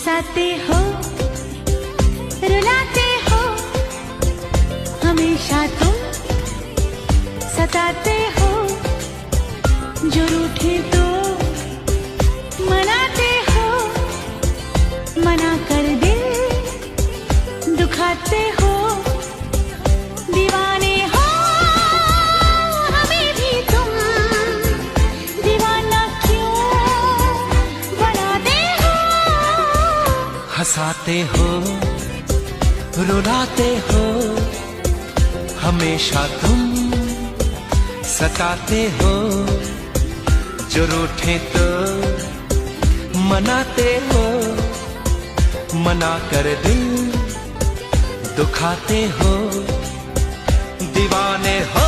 हंसाते हो, रुलाते हो, हमेशा तुम सताते हो। जो रूठे तो मनाते हो, मना कर दिल दुखाते हो। दीवाने हो हमें भी तुम, दीवाना क्यों बनाते हो। हंसाते हो, रुलाते हो, हमेशा तुम सताते हो। जो रूठे तो मनाते हो, मना कर दिल दुखाते हो। दीवाने हो